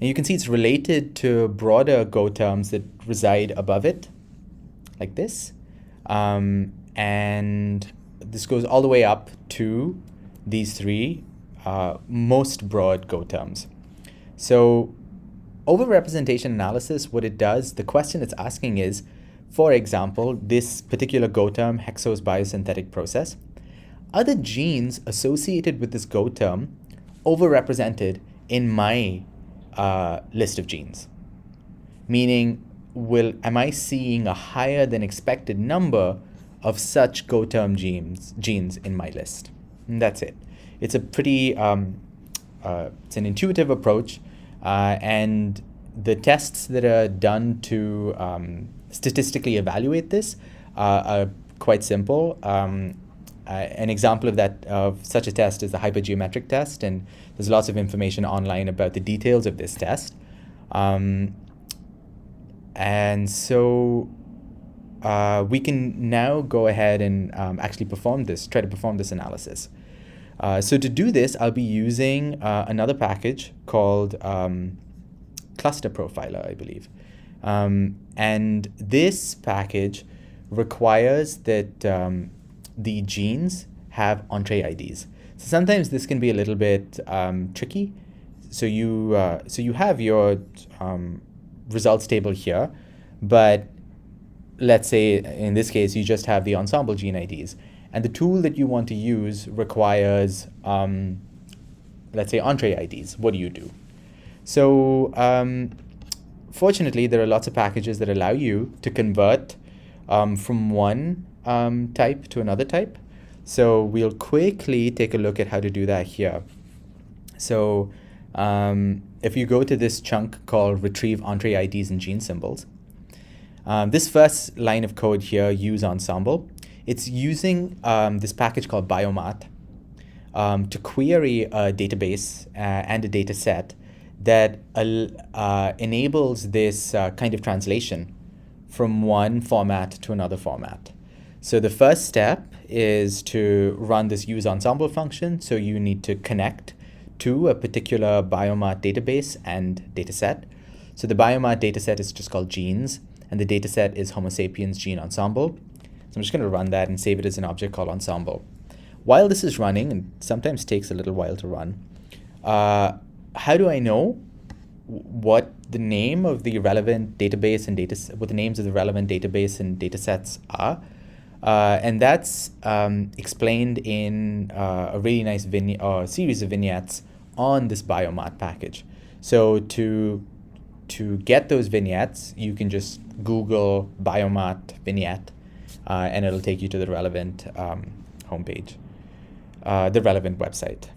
And you can see it's related to broader Go terms that reside above it, like this. And this goes all the way up to these three most broad Go terms. So overrepresentation analysis, what it does, the question it's asking is, for example, this particular Go term, hexose biosynthetic process, are the genes associated with this Go term overrepresented in my list of genes? Meaning, am I seeing a higher than expected number of such Go term genes in my list? And that's it. It's a pretty, it's an intuitive approach, and the tests that are done to statistically evaluate this are quite simple. An example of such a test is the hypergeometric test, and there's lots of information online about the details of this test. And so we can now go ahead and actually try to perform this analysis. So to do this, I'll be using another package called Cluster Profiler, I believe. And this package requires that the genes have entree IDs. So sometimes this can be a little bit tricky. So you have your results table here, but let's say in this case you just have the ensemble gene IDs, and the tool that you want to use requires let's say entree IDs. What do you do? So fortunately, there are lots of packages that allow you to convert from one type to another type. So we'll quickly take a look at how to do that here. So if you go to this chunk called retrieve entree IDs and gene symbols, this first line of code here, use ensemble, it's using this package called biomat to query a database and a data set that enables this kind of translation from one format to another format. So the first step is to run this use ensemble function. So you need to connect to a particular biomat database and dataset. So the biomat dataset is just called genes, and the dataset is Homo sapiens gene ensemble. So I'm just going to run that and save it as an object called ensemble. While this is running, and sometimes takes a little while to run, how do I know what the name of the relevant database and what the names of the relevant database and datasets are? And that's explained in a really nice series of vignettes on this biomat package. So to get those vignettes, you can just Google biomat vignette, and it'll take you to the relevant homepage, the relevant website.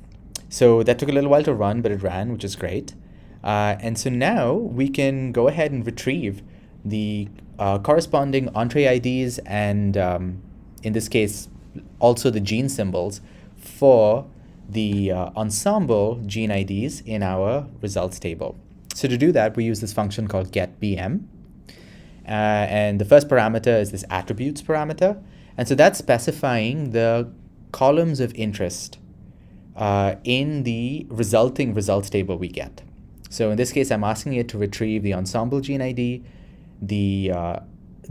So that took a little while to run, but it ran, which is great. And so now we can go ahead and retrieve the corresponding entree IDs and, in this case, also the gene symbols for the ensemble gene IDs in our results table. So to do that, we use this function called getBM. And the first parameter is this attributes parameter. And so that's specifying the columns of interest in the resulting results table we get. So in this case, I'm asking it to retrieve the ensemble gene ID, the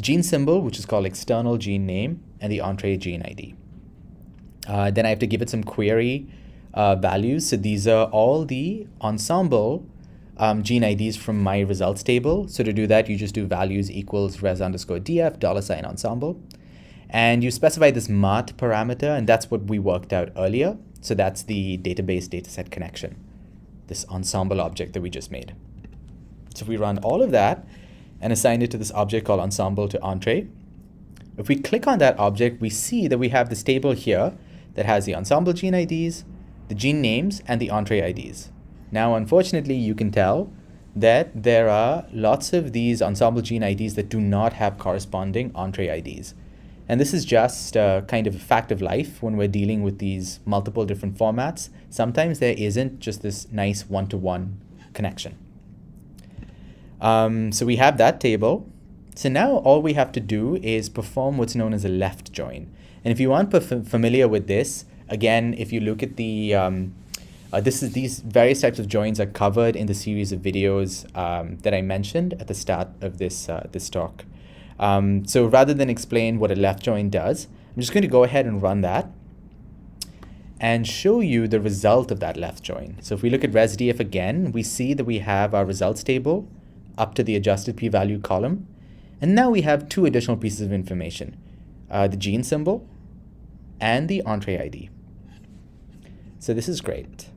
gene symbol, which is called external gene name, and the entree gene ID. Then I have to give it some query values. So these are all the ensemble gene IDs from my results table. So to do that, you just do values equals res_df $ensemble. And you specify this mat parameter, and that's what we worked out earlier. So that's the database dataset connection, this ensemble object that we just made. So if we run all of that and assign it to this object called ensemble to entree, if we click on that object, we see that we have this table here that has the ensemble gene IDs, the gene names, and the entree IDs. Now, unfortunately, you can tell that there are lots of these ensemble gene IDs that do not have corresponding entree IDs. And this is just kind of a fact of life when we're dealing with these multiple different formats. Sometimes there isn't just this nice one-to-one connection. So we have that table. So now all we have to do is perform what's known as a left join. And if you aren't familiar with this, again, if you look at the these various types of joins are covered in the series of videos that I mentioned at the start of this talk. So rather than explain what a left join does, I'm just going to go ahead and run that and show you the result of that left join. So if we look at ResDF again, we see that we have our results table up to the adjusted p-value column. And now we have two additional pieces of information, the gene symbol and the entree ID. So this is great.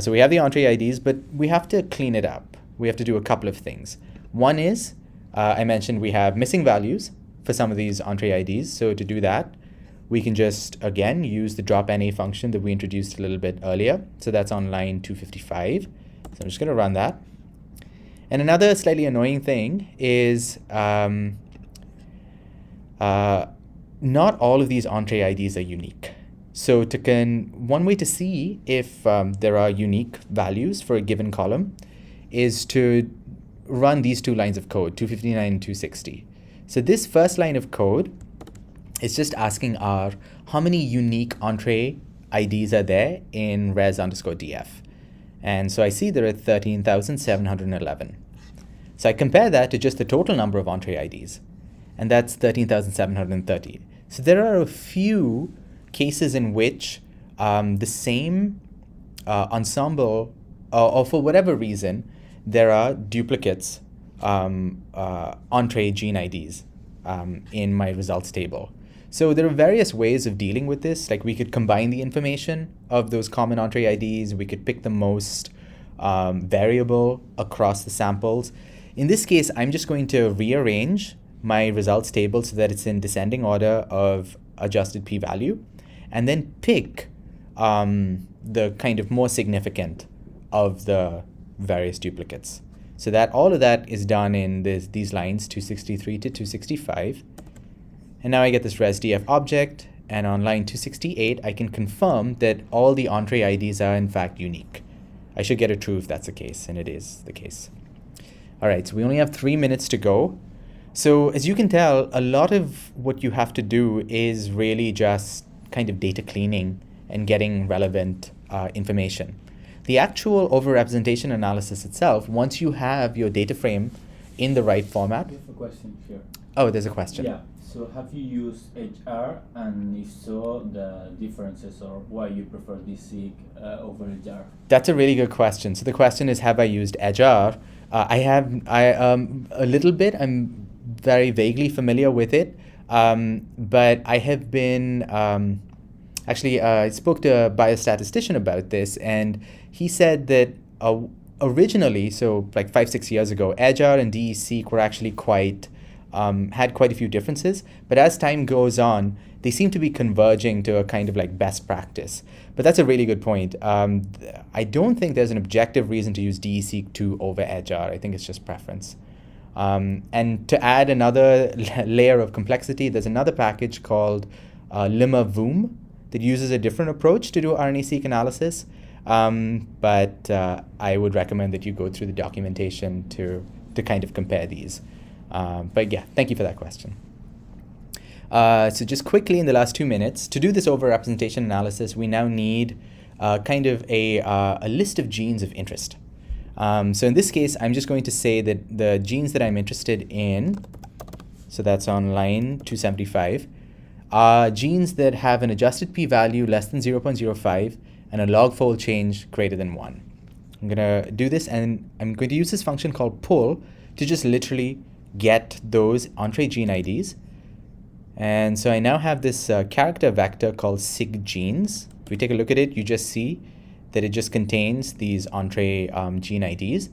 So we have the entree IDs, but we have to clean it up. We have to do a couple of things. One is, I mentioned we have missing values for some of these entree IDs. So to do that, we can just, again, use the drop NA function that we introduced a little bit earlier. So that's on line 255. So I'm just going to run that. And another slightly annoying thing is not all of these entree IDs are unique. So one way to see if there are unique values for a given column is to run these two lines of code, 259 and 260. So this first line of code is just asking how many unique entree IDs are there in res_df. And so I see there are 13,711. So I compare that to just the total number of entree IDs, and that's 13,730. So there are a few cases in which the same ensemble, or for whatever reason, there are duplicates entree gene IDs in my results table. So there are various ways of dealing with this. Like we could combine the information of those common entree IDs. We could pick the most variable across the samples. In this case, I'm just going to rearrange my results table so that it's in descending order of adjusted p-value, and then pick the kind of more significant of the various duplicates. So that all of that is done in these lines 263 to 265. And now I get this ResDF object, and on line 268, I can confirm that all the entree IDs are in fact unique. I should get a true if that's the case, and it is the case. All right, so we only have 3 minutes to go. So as you can tell, a lot of what you have to do is really just kind of data cleaning and getting relevant information. The actual overrepresentation analysis itself, once you have your data frame in the right format. I have a question here. Oh, there's a question. Yeah, so have you used HR, and if so, the differences, or why you prefer DSeq over HR? That's a really good question. So the question is, have I used HR? A little bit. I'm very vaguely familiar with it, but I have been I spoke to a biostatistician about this, and he said that originally, so like 5-6 years ago, HR and DSeq were actually had quite a few differences, but as time goes on, they seem to be converging to a kind of like best practice. But that's a really good point. I don't think there's an objective reason to use DSeq2 over HR. I think it's just preference. And to add another layer of complexity, there's another package called limma-voom that uses a different approach to do RNA-seq analysis. But I would recommend that you go through the documentation to kind of compare these. But yeah, thank you for that question. So just quickly in the last 2 minutes, to do this overrepresentation analysis, we now need kind of a list of genes of interest. So in this case, I'm just going to say that the genes that I'm interested in, so that's on line 275, are genes that have an adjusted p-value less than 0.05 and a log fold change greater than 1. I'm going to do this, and I'm going to use this function called pull to just literally get those entree gene IDs. And so I now have this character vector called siggenes. If we take a look at it, you just see that it just contains these entree gene IDs.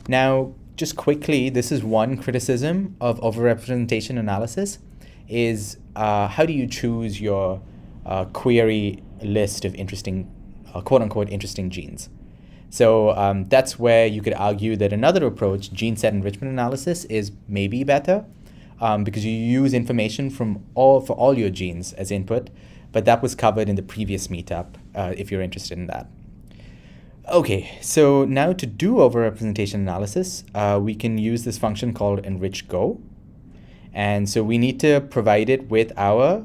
Now, just quickly, this is one criticism of overrepresentation analysis, is how do you choose your query list of interesting, quote-unquote, interesting genes? So that's where you could argue that another approach, gene set enrichment analysis, is maybe better. because you use information for all your genes as input, but that was covered in the previous meetup if you're interested in that. Okay, so now to do overrepresentation analysis, we can use this function called enrichGo. And so we need to provide it with our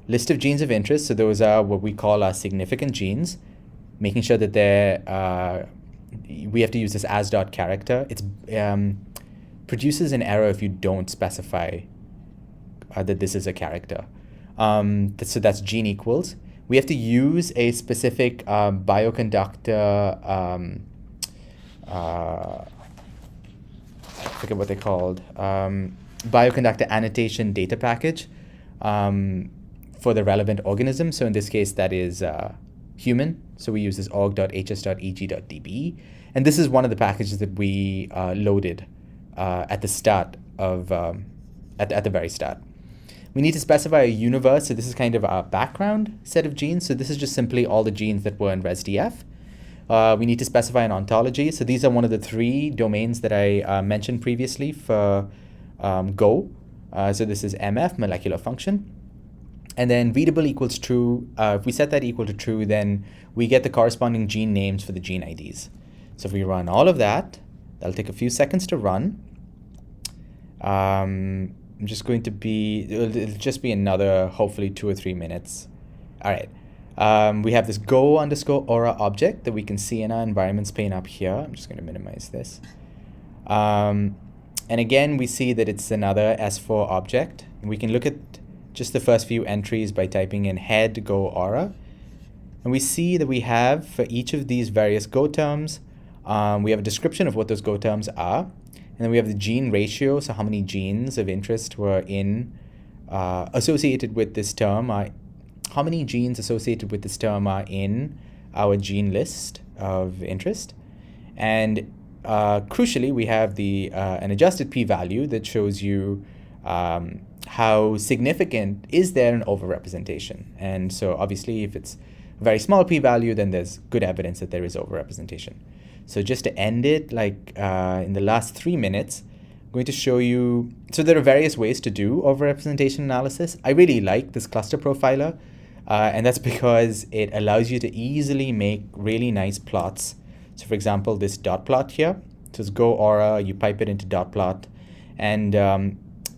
list of genes of interest. So those are what we call our significant genes, making sure that they're, we have to use this as dot character. It produces an error if you don't specify that this is a character. So that's gene equals. We have to use a specific bioconductor, I forget what they're called, bioconductor annotation data package for the relevant organism. So in this case, that is human. So we use this org.hs.eg.dbe. And this is one of the packages that we loaded at the start of, at the very start. We need to specify a universe. So this is kind of our background set of genes. So this is just simply all the genes that were in ResDF. We need to specify an ontology. So these are one of the 3 domains that I mentioned previously for Go. So this is MF, molecular function. And then readable equals true. If we set that equal to true, then we get the corresponding gene names for the gene IDs. So if we run all of that, that'll take a few seconds to run. I'm just going to be, it'll just be another, hopefully 2 or 3 minutes. All right. We have this go_aura object that we can see in our environments pane up here. I'm just going to minimize this. And again, we see that it's another S4 object. We can look at just the first few entries by typing in head go_aura. And we see that we have, for each of these various Go terms, we have a description of what those Go terms are. And then we have the gene ratio, so how many genes of interest were associated with this term. How many genes associated with this term are in our gene list of interest. And crucially, we have an adjusted p-value that shows you how significant is there an overrepresentation. And so obviously, if it's a very small p-value, then there's good evidence that there is overrepresentation. So just to end it, like in the last 3 minutes, I'm going to show you, so there are various ways to do overrepresentation analysis. I really like this cluster profiler, and that's because it allows you to easily make really nice plots. So for example, this dot plot here, so it's go_aura, you pipe it into dot plot, and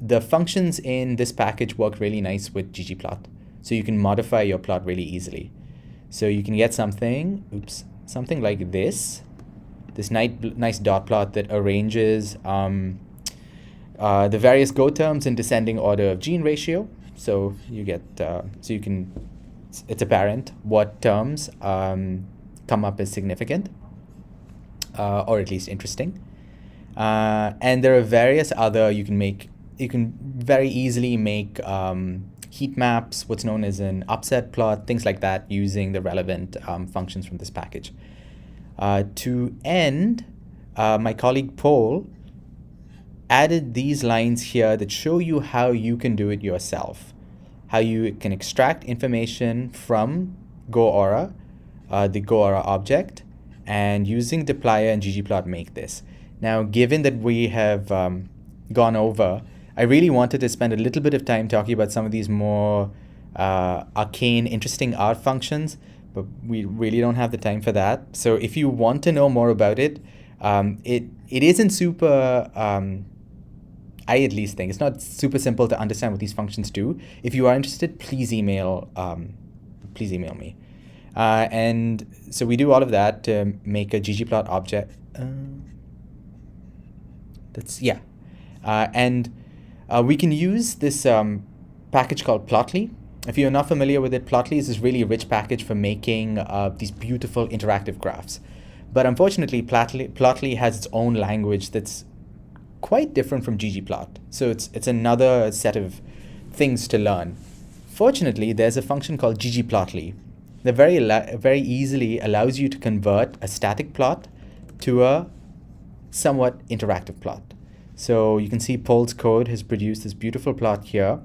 the functions in this package work really nice with ggplot. So you can modify your plot really easily. So you can get something like this nice dot plot that arranges the various Go terms in descending order of gene ratio. So you get, it's apparent what terms come up as significant, or at least interesting. And there are various other, you can very easily make heat maps, what's known as an upset plot, things like that, using the relevant functions from this package. To end, my colleague Paul added these lines here that show you how you can do it yourself, how you can extract information from go_aura, the go_aura object, and using dplyr and ggplot make this. Now, given that we have gone over, I really wanted to spend a little bit of time talking about some of these more arcane, interesting R functions, but we really don't have the time for that. So if you want to know more about it, it isn't super, I at least think, it's not super simple to understand what these functions do. If you are interested, please email me. And so we do all of that to make a ggplot object. We can use this package called Plotly. If you're not familiar with it, Plotly is this really rich package for making these beautiful interactive graphs. But unfortunately, Plotly has its own language that's quite different from ggplot. So it's another set of things to learn. Fortunately, there's a function called ggplotly that very easily allows you to convert a static plot to a somewhat interactive plot. So you can see Paul's code has produced this beautiful plot here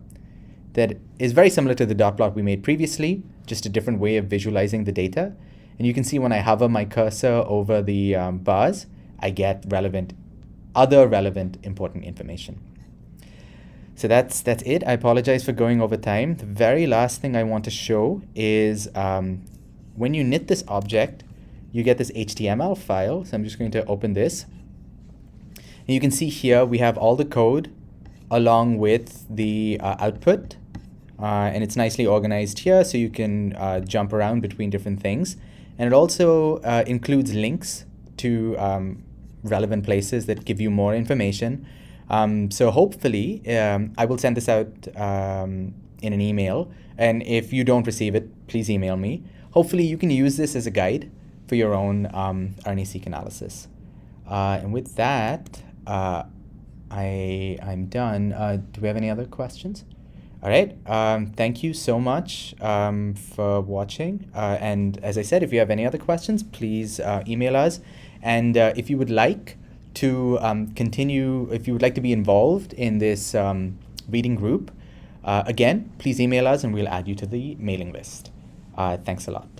that is very similar to the dot plot we made previously, just a different way of visualizing the data. And you can see when I hover my cursor over the bars, I get other relevant important information. So that's it. I apologize for going over time. The very last thing I want to show is when you knit this object, you get this HTML file. So I'm just going to open this. And you can see here we have all the code along with the output. And it's nicely organized here, so you can jump around between different things. And it also includes links to relevant places that give you more information. So hopefully, I will send this out in an email. And if you don't receive it, please email me. Hopefully, you can use this as a guide for your own RNA-seq analysis. And with that, I'm done. Do we have any other questions? All right. Thank you so much for watching. And as I said, if you have any other questions, please email us. And if you would like to continue, if you would like to be involved in this reading group, again, please email us and we'll add you to the mailing list. Thanks a lot.